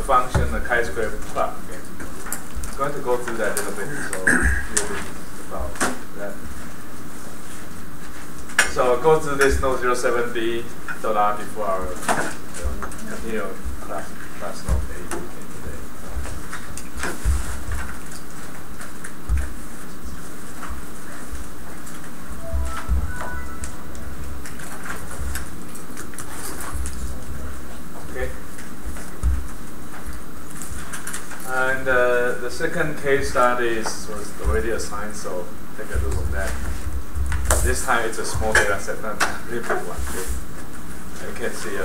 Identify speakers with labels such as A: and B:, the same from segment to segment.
A: function, the chi-square plot. Okay. I'm going to go through that a little bit. So a little bit about that. So go through this node 07b $r before our continue class node A today. Okay. And the second case study was already assigned, so take a look at that. This time it's a small data set, not a really big one. Okay. You can see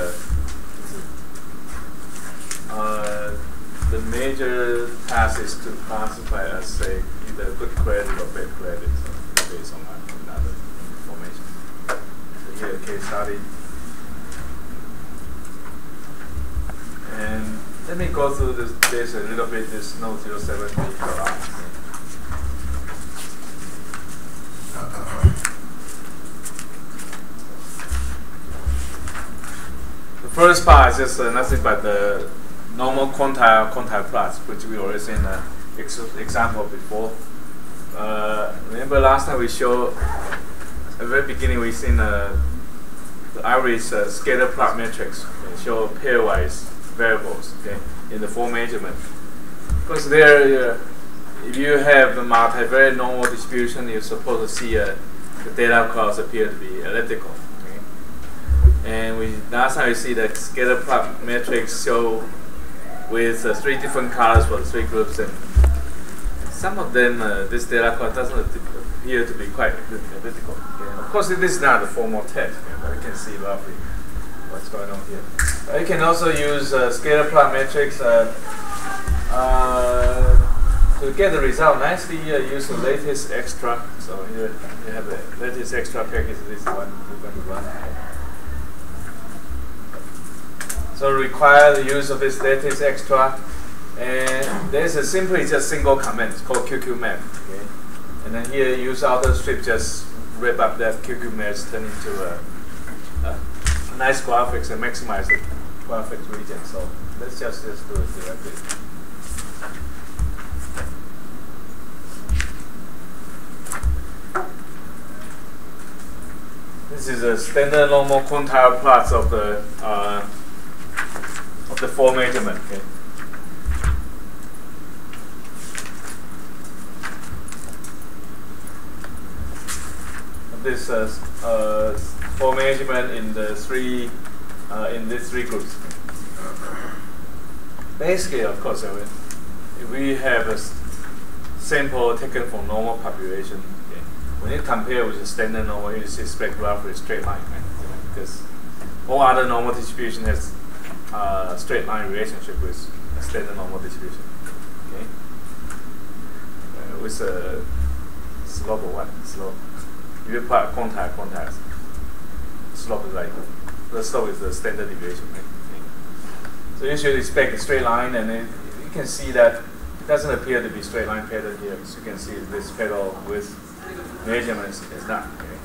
A: the major task is to classify as, say, either good credit or bad credit, so based on another information. So here a case study. And let me go through this a little bit, this node 07b $r. The first part is just nothing but the normal quantile plots, which we already seen an example before. Remember last time we showed, at the very beginning we seen the average scatter plot matrix. It show pairwise variables, okay, in the full measurement. Because there, if you have the multivariate normal distribution, you're supposed to see the data curves appear to be elliptical. And last time we see the scatter plot matrix show with 3 different colors for the 3 groups, and some of them this data curve doesn't appear to be quite elliptical. Okay. Of course, this is not a formal test, but you can see roughly what's going on here. You can also use scatter plot matrix to get the result nicely. Use the lattice extra. So here you have the lattice extra package. This one we're going to run. So require the use of this lattice extra, and there's simply just single command. It's called QQMap. Okay, and then here use outer strip, just wrap up that QQMap, turn into a nice graphics and maximize the graphics region. So let's just do it directly. This is a standard normal quantile plots of the full measurement. Okay. This full measurement in the these 3 groups. Basically, of course, if we have a sample taken from normal population, okay, when you compare with the standard normal, you expect roughly a straight line, right? Because all other normal distribution has a straight line relationship with a standard normal distribution. Okay, with a slope of 1 slope. If you plot quantiles, slope is like the slope is the standard deviation. Right? Okay. So you should expect a straight line, and you can see that it doesn't appear to be straight line pattern here. As you can see, this pattern with measurements is not. Okay.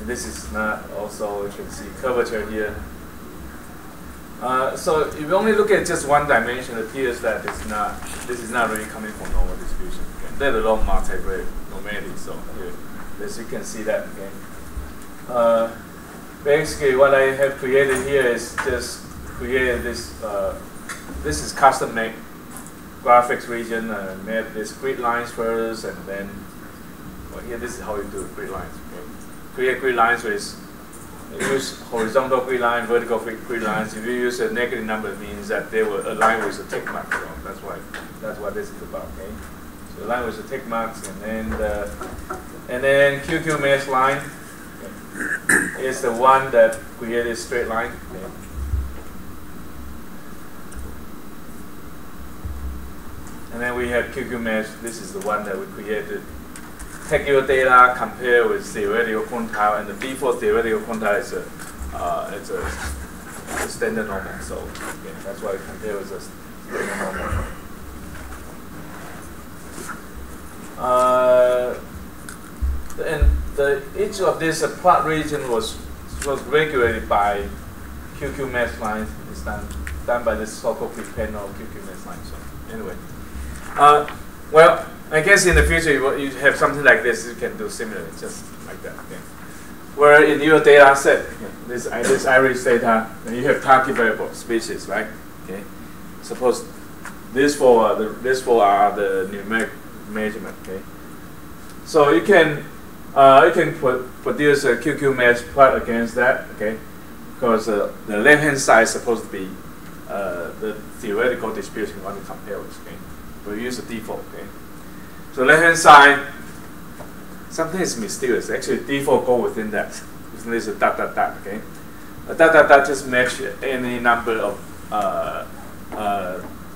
A: And this is not also. You can see curvature here. So if you only look at just one dimension, it appears that this is not really coming from normal distribution. Okay. Let alone multivariate normality. So here, as you can see that. Okay. Basically, what I have created here is just created this. This is custom made graphics region. Made this grid lines first, and then here this is how you do grid lines. Okay. Create grid lines with. Use horizontal grid line, vertical grid lines. If you use a negative number, it means that they will align with the tick mark. So that's what this is about. Okay, so align with the tick marks, and then QQ mesh line is the one that created straight line. Okay. And then we have QQ mesh. This is the one that we created. Take your data, compare with theoretical quantile, and the default theoretical quantile is a standard normal. So okay, that's why we compare with the standard normal. And each of this plot region was regulated by QQ mesh lines. It's done done by this so-called panel QQ line. So anyway, well, I guess in the future you have something like this. You can do similarly, just like that. Okay. Where in your data set, okay, this iris data, you have target variable species, right? Okay. Suppose this four are the numeric measurement. Okay. So you can produce a QQ mesh plot against that. Okay. Because the left-hand side is supposed to be the theoretical distribution you want to compare with. Okay. We use the default. Okay. So left-hand side, something is mysterious. Actually, default go within that. Isn't this a dot dot dot? Okay. A dot dot dot just match any number of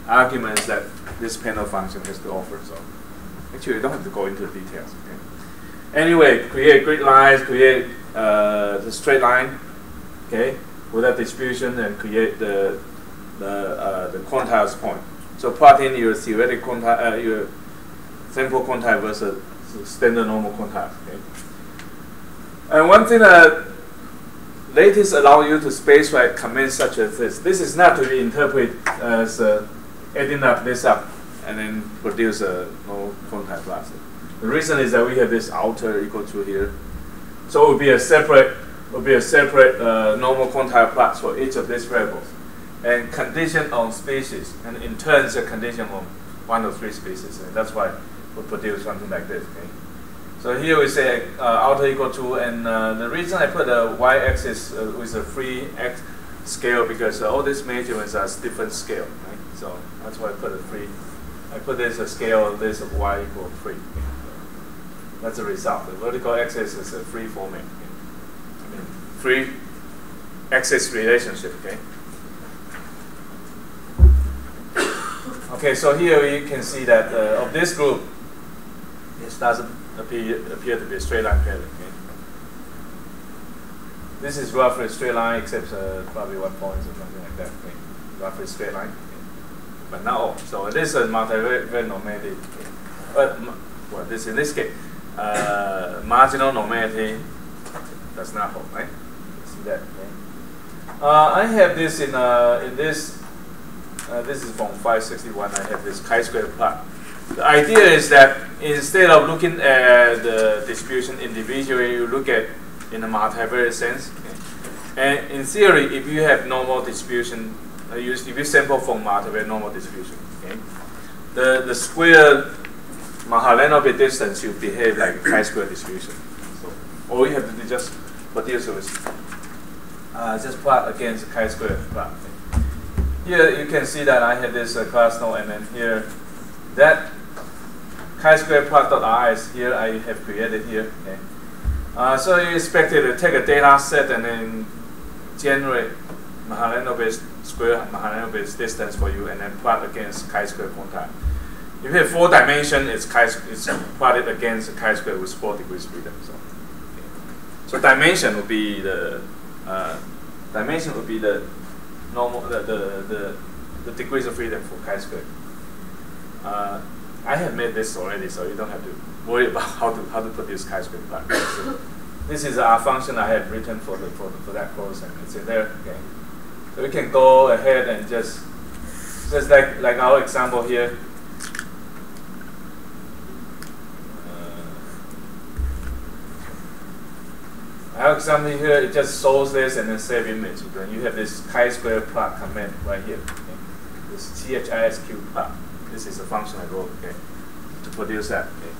A: arguments that this panel function has to offer. So actually, you don't have to go into the details. Okay. Anyway, create grid lines, create the straight line. Okay, with that distribution, and create the quantiles point. So plot in your theoretical quantile, your sample quantile versus standard normal quantile. Okay. And one thing that lattice allow you to spacewrite commands such as this. This is not to be interpreted as adding up this up and then produce a normal quantile plot. The reason is that we have this outer equal to here, so it would be a separate normal quantile plot for each of these variables, and condition on species, and in turn it's a condition on one of three species, and that's why we produce something like this. Okay. So here we say outer equal to, and the reason I put a y-axis with a free x scale because all these measurements are different scale, right? So that's why I put a free. I put this a scale of this of y equal 3. Okay. That's the result. The vertical axis is a free forming. Free axis relationship. Okay. Okay. So here you can see that of this group, it doesn't appear to be a straight line pattern. Okay. This is roughly a straight line, except probably 1 point or something like that. Okay. Roughly straight line, okay. But not all. So this is a multivariate normality. Okay. Well, this in this case, marginal normality does not hold, right? That, okay. I have this in this. This is from 561. I have this chi-square plot. The idea is that instead of looking at the distribution individually, you look at in a multivariate sense. Okay. And in theory, if you have normal distribution, if you sample from multivariate normal distribution, okay, the square Mahalanobis distance should behave like a chi-square distribution. So all you have to do is just produce with. Just plot against the chi-square plot. Okay. Here you can see that I have this class node, and then here that chi-square plot.r is here I have created here. Okay. So you expect it to take a data set and then generate Mahalanobis square Mahalanobis distance for you, and then plot against chi-square quantile. If you have 4 dimensions, it's plotted against the chi-square with 4 degrees freedom. So, okay. So dimension would be the normal the degrees of freedom for chi-square. I have made this already, so you don't have to worry about how to produce chi-square plot. So this is our function I have written for that course, and it's in there. Okay. So we can go ahead and just like our example here. Our example here, it just shows this and then save image. Then you have this chi-square plot command right here. Okay. This CHISQ plot. This is a function I wrote, okay, to produce that. Okay.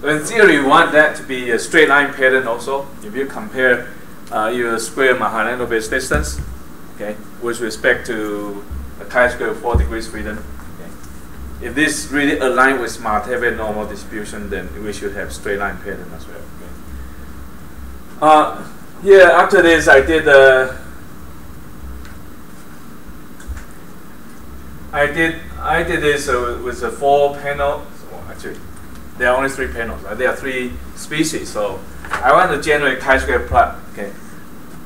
A: So in theory, you want that to be a straight line pattern also. If you compare your square Mahalanobis distance, okay, with respect to a chi-square of 4 degrees freedom. Okay. If this really aligns with multivariate normal distribution, then we should have straight line pattern as well. Here, after this, I did this with the 4 panels. Well, actually, there are only 3 panels. Right? There are 3 species, so I want to generate chi-square plot, okay,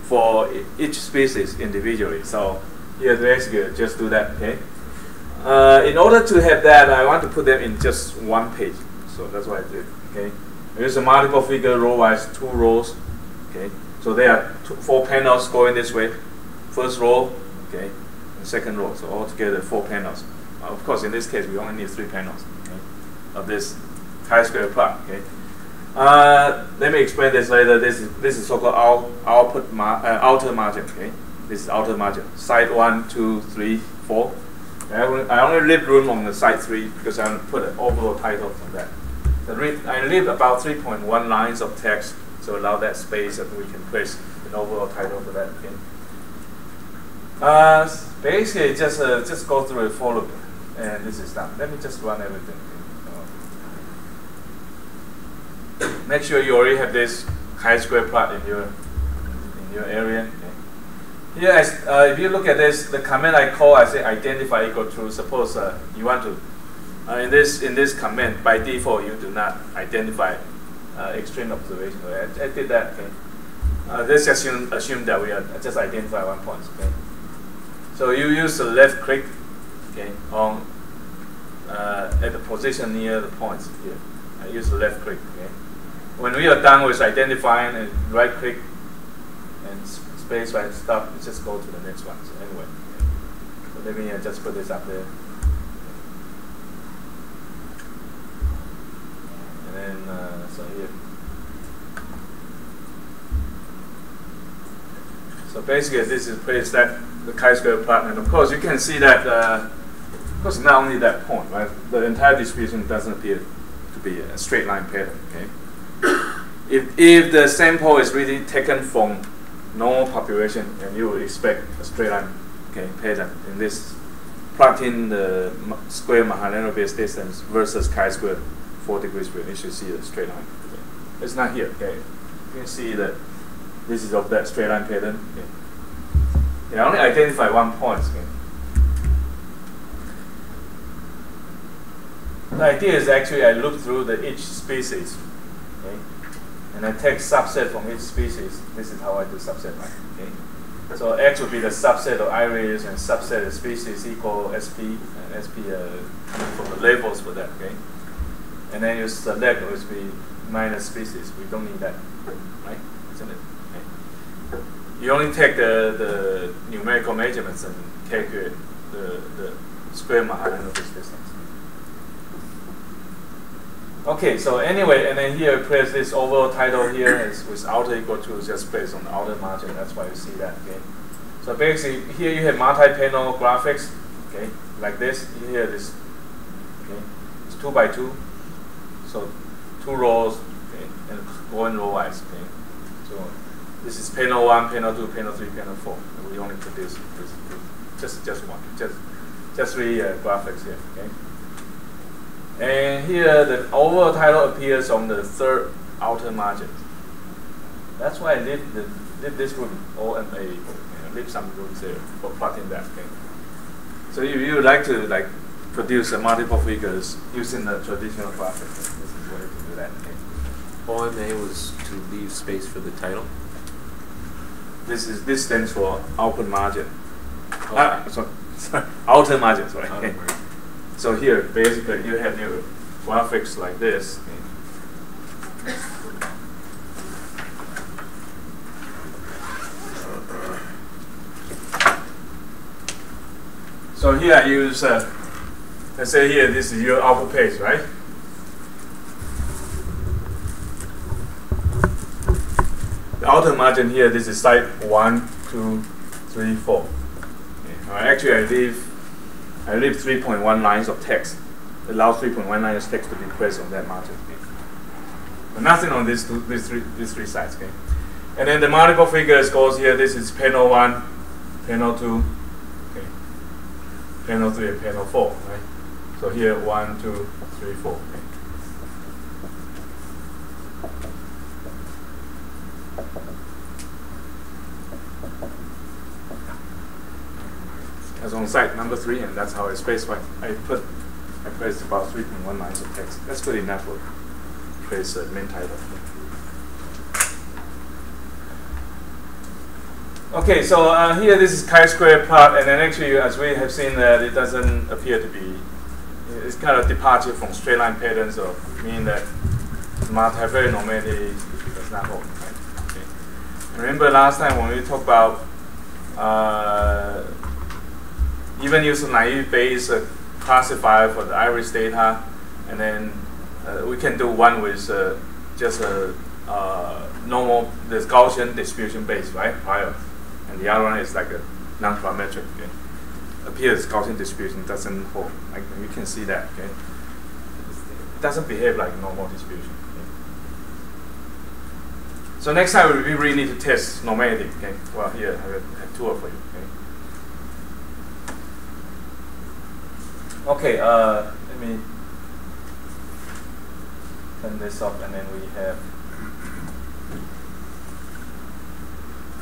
A: for each species individually. So here, basically, just do that. Okay. In order to have that, I want to put them in just 1 page. So that's what I did. Okay. There's a multiple figure row-wise, 2 rows. Okay, so there are 4 panels going this way. First row, okay, the second row. So altogether 4 panels. Of course, in this case, we only need 3 panels, okay, of this chi-square plot. Okay. Let me explain this later. This is so-called outer margin. Okay. This is outer margin. Side 1, 2, 3, 4. I only leave room on the side 3 because I put an overall title on that. I leave about 3.1 lines of text to allow that space that we can place an overall title for that. Okay. Basically, just go through a for loop, and this is done. Let me just run everything. Make sure you already have this chi-square plot in your area. Okay. Here, if you look at this, the command I call, I say identify equal true. Suppose you want to in this command by default you do not identify extreme observation. I did that. Okay. Let's assume that we are just identify 1 point. Okay. So you use the left click, okay, on at the position near the points here. I use the left click. Okay. When we are done with identifying, and right click and space right stop, just go to the next one. So anyway, okay. So let me just put this up there, and then so here. So basically, this is place that the chi-square plot, and of course you can see that. Of course, not only that point, right? The entire distribution doesn't appear to be a straight line pattern. Okay. If the sample is really taken from normal population, then you would expect a straight line, okay, pattern in this plotting the square Mahalanobis distance versus chi-square 4 degrees squared. You should see a straight line. Okay. It's not here. Okay. You can see that this is of that straight line pattern. Okay. I only identify 1 point. Okay. The idea is actually I look through each species. Okay. And I take subset from each species. This is how I do subset line. Okay. So X would be the subset of iris, and subset of species equal SP, and SP for the labels for that. Okay. And then you select which be minus species. We don't need that, right? Isn't it? Okay. You only take the numerical measurements and calculate the square Mahalanobis distance. Okay, so anyway, and then here place this overall title here is with outer equal to just placed on the outer margin. That's why you see that. Okay. So basically, here you have multi-panel graphics. Okay, like this. Here this. Okay, it's 2 by 2. So 2 rows. Okay, and going row wise. Okay. So this is panel 1, panel 2, panel 3, panel 4. And we only produce just one, just 3 graphics here. Okay. And here the overall title appears on the 3rd outer margin. That's why I leave this room OMA, leave some rooms there for plotting that. Okay. So if you would like to produce multiple figures using the traditional graphic, this is the way to do that. Okay.
B: OMA was to leave space for the title.
A: This stands for open margin.
B: Okay.
A: Sorry, outer margin. Sorry.
B: Outer
A: Okay.
B: margin.
A: So here, basically, you have your graphics like this. So here I use, let's say here, this is your output page, right? The outer margin here, this is side 1, 2, 3, 4. Okay. Actually, I leave 3.1 lines of text. Allow 3.1 lines of text to be placed on that margin. Okay. But nothing on these three sides. Okay. And then the multiple figures goes here. This is panel 1, panel 2, okay, panel 3, and panel 4. Right. So here 1, 2, 3, 4. Okay. That's on site number 3, and that's how I specify. I placed about 3.1 lines of text. That's good enough for place the main title. Okay, so here this is chi-square plot, and then actually, as we have seen, that it doesn't appear to be. It's kind of departure from straight line patterns, so meaning that multivariate normality does not hold. Right? Okay. Remember last time when we talked about even use a naive Bayes classifier for the iris data, and then we can do one with just a normal, this Gaussian distribution base, right? Prior, and the other one is like a non-parametric. Okay? Appears Gaussian distribution doesn't hold. Like you can see that. Okay, it doesn't behave like normal distribution. Okay? So next time we really need to test normality. Okay, well here I have a tour for you. Okay. Okay. Let me turn this off, and then we have.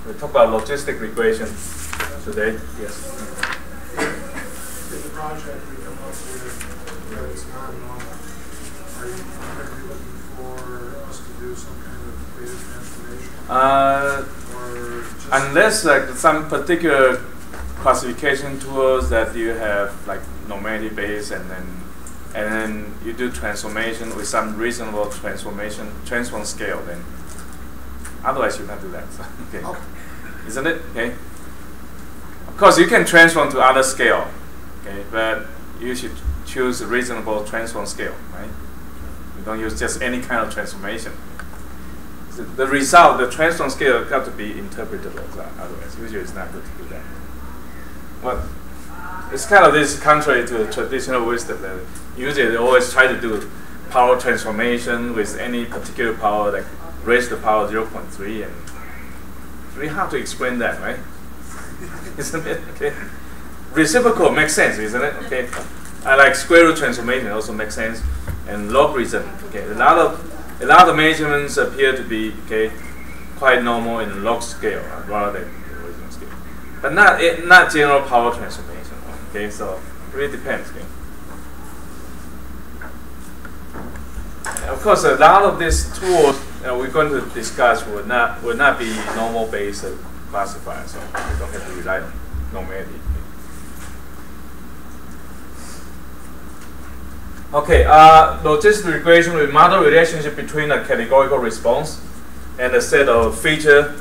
A: We talk about logistic regression today. Yes.
C: In the project we come up with that it's not normal. Are you looking for us to do some kind of data transformation? Or just
A: unless like some particular classification tools that you have like normality base, and then you do transformation with some reasonable transform scale, then otherwise you can't do that. So, okay.
C: Okay.
A: Isn't it? Okay. Of course, you can transform to other scale, okay, but you should choose a reasonable transform scale, right? You don't use just any kind of transformation. So the result, the transform scale, got to be interpretable. So otherwise, usually it's not good to do that. Well, it's kind of this contrary to the traditional wisdom. That usually they always try to do power transformation with any particular power, like raise the power 0.3, and it's really hard to explain that, right? Isn't it? Okay. Reciprocal makes sense, isn't it? Okay. Like square root transformation also makes sense, and logarithm. Okay. A lot of measurements appear to be quite normal in log scale rather than original scale, but not general power transformation. Okay. So it really depends. Okay. Of course, a lot of these tools we're going to discuss will not be normal based classifier, so you don't have to rely on normality. Okay, logistic regression will model relationship between a categorical response and a set of feature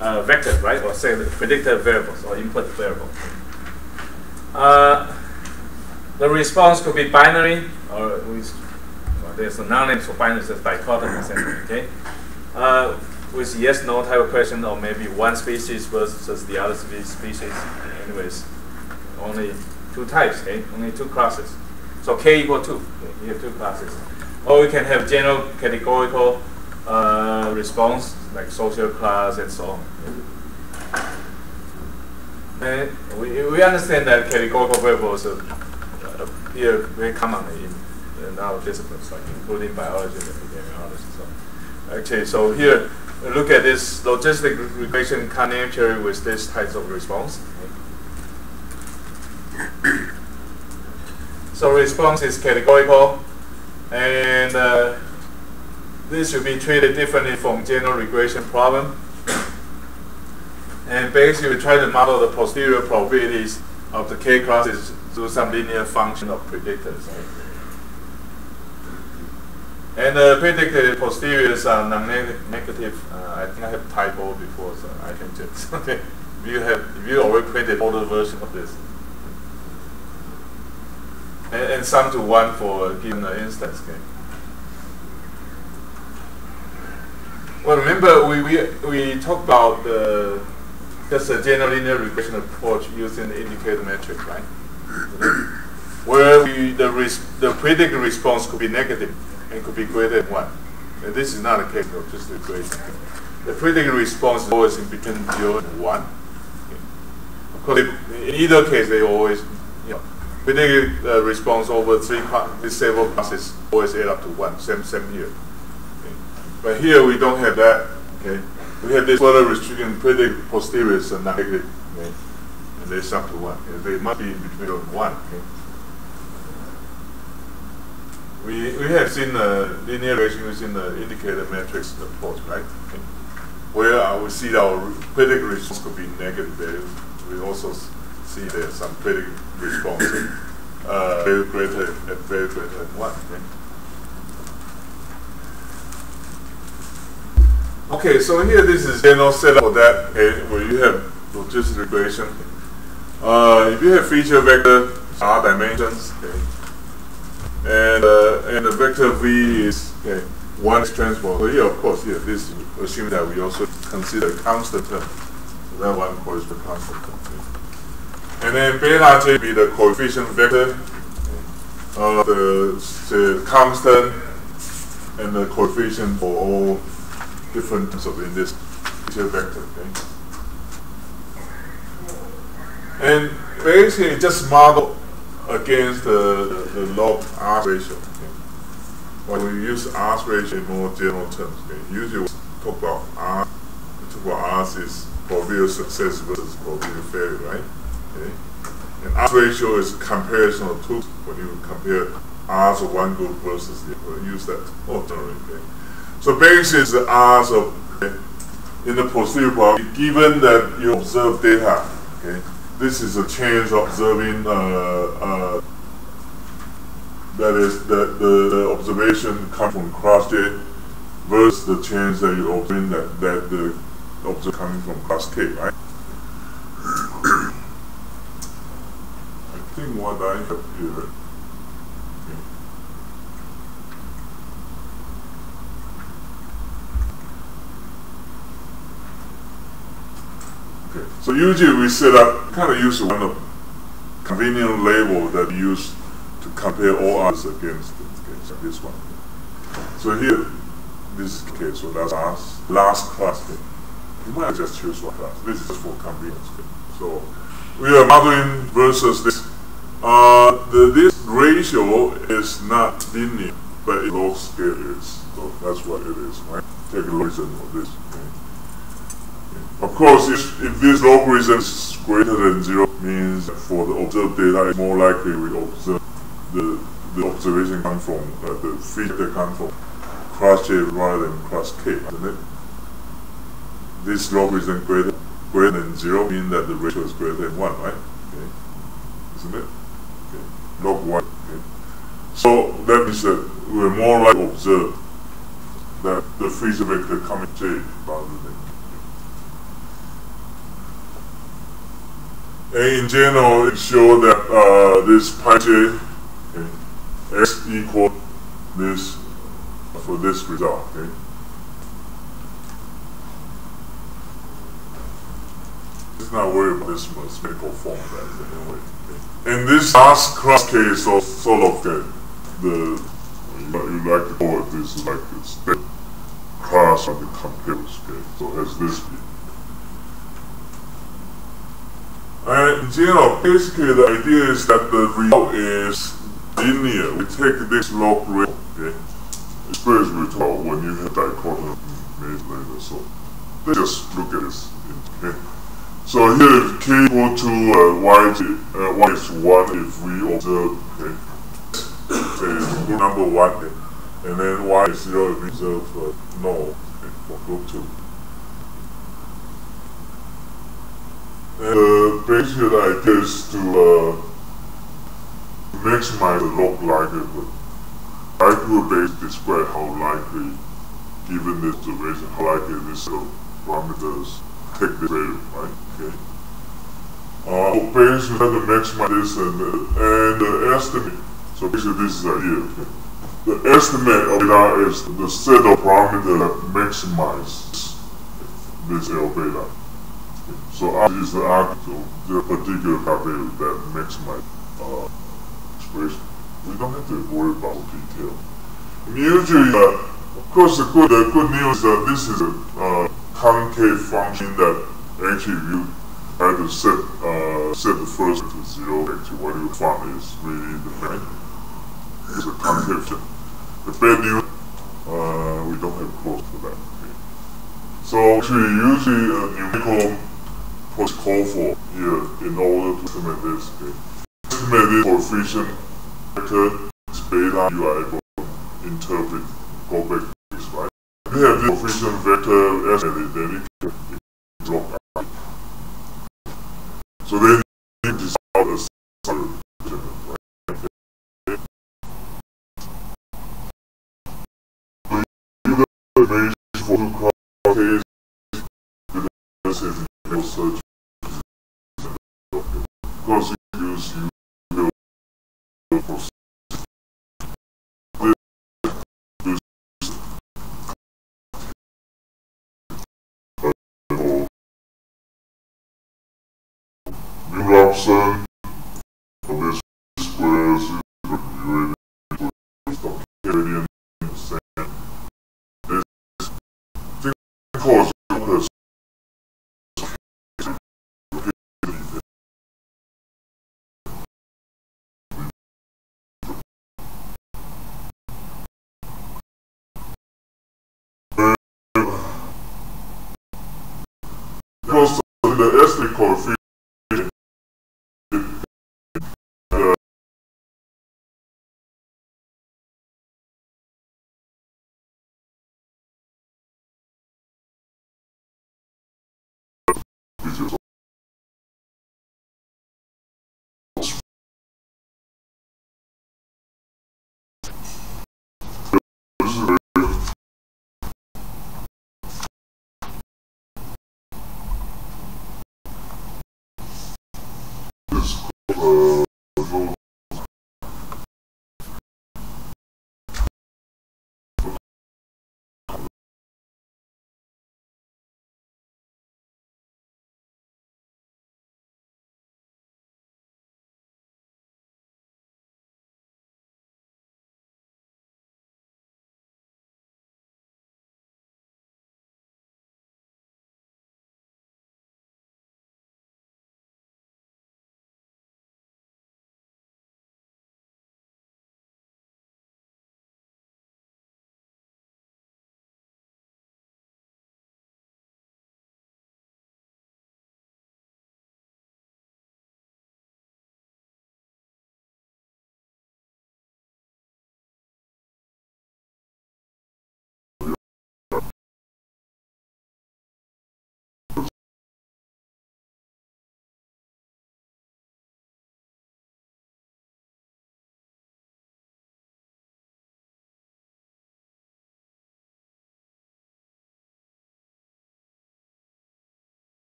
A: vectors, right? Or say the predictor variables or input variables. The response could be binary, or there's a non-name for binary, it's dichotomy essentially, okay? With yes/no type of question, or maybe one species versus the other species. Anyways, only two types, okay? Only two classes. So k equal 2. Okay? You have two classes. Or we can have general categorical response, like social class and so on. And we understand that categorical variables appear very commonly in our disciplines, like including biology and epidemiology. So actually, so here look at this logistic regression canary with this types of response. So response is categorical, and this should be treated differently from general regression problem. And basically, we try to model the posterior probabilities of the k classes through some linear function of predictors. And the predicted posteriors are non-negative. I think I have typo before, so I can just okay. If you already created older version of this, and sum to 1 for a given instance. Okay. Well, remember we talked about just a general linear regression approach using the indicator metric, right? Where the predicted response could be negative and could be greater than 1. And this is not a case of just the equation. The predicted response is always in between 0 and 1. Okay. Of course, in either case, they always, predicted response over these several classes always add up to 1. Same here. Okay. But here we don't have that. Okay. We have this further restriction, predicted posteriors are negative, okay? And they sum to 1. Okay. They must be in between 0 and 1. Okay. We have seen linear regression using the indicator matrix approach, right? Okay. Where we see our predicted response could be negative values. We also see there's some predicted response very greater than 1. Okay, so here this is general setup for that, okay, where you have logistic regression.
D: if you have feature vector r dimensions, okay, and the vector v is one x transpose. So here, of course, here this assume that we also consider a constant term. So that one corresponds to constant term. Okay. And then beta j be the coefficient vector, the constant, and the coefficient for all different terms of in this feature vector. Okay. And basically just model against the log R ratio. Okay. When we use R ratio in more general terms, okay, usually we talk about R. We talk about R is probability of success versus probability of failure, right? Okay. And R ratio is a comparison of two. When you compare R's of one group versus the other, we use that alternately. Okay. So basically, it's the R's of in the posterior probability, given that you observe data. Okay. This is a chance of observing, that is, the observation comes from cross J versus the chance that you observe that the observation coming from cross K, right? I think what I have here. Okay. So usually we set up, kind of use one of convenient label that we use to compare all R's against it. Okay, so this one. So here, this is okay, so that's R's last class. Okay. You might just choose one class. This is just for convenience. Okay. So we are modeling versus this. This ratio is not linear, but it log scale is. So that's what it is, right? Take a logism of this. Okay. Of course, if this logarithm is greater than 0, means for the observed data, it's more likely we observe the observation come from the feature come from cross J rather than cross K, isn't it? This logarithm greater than 0 means that the ratio is greater than 1, right? Okay. Isn't it? Okay. Log 1. Okay. So that means that we're more likely to observe that the feature vector coming J rather than. And in general, it shows that this pi j, okay, x equal this for this result. Okay. Let's not worry about this mathematical form that anyway. Okay. And this last cross K is sort of you like to call it, this is like the step class of the computers. Okay. So as this be. And in general, basically the idea is that the result is linear. We take this log rate, okay? Especially we talk about when you have dichotomy made later. So let's just look at this. Okay? So here is k equal to y is 1 if we observe, okay? Say group number 1, okay? And then y is 0 if we observe null, okay, for group 2. And basically the idea is to maximize the log likelihood. Likelihood basically describe how likely, given this observation, how likely this set of parameters take this value, right? Okay. So basically we have to maximize this and the estimate. So basically this is the idea. Okay. The estimate of beta is the set of parameters that maximize this L beta. So R is the argument of the particular value that maximize expression. We don't have to worry about detail. And usually, of course, the good news is that this is a concave function that actually you have to set the first to 0. Actually, what you find is really the main. It's a concave function. The bad news, we don't have close to that. Okay. So actually, usually a numerical was called for here in order to estimate this. Okay. Estimate this coefficient vector is beta, you are able to interpret, go back to this, right? If you have this coefficient vector estimated, then it can drop out. So then you decide a solution, right? Okay. So you have a image for two cross cases, this is no such. because it gives you the process. New option of this squares is evaluated for Canadian percent. This thing causes because the estimate coefficient is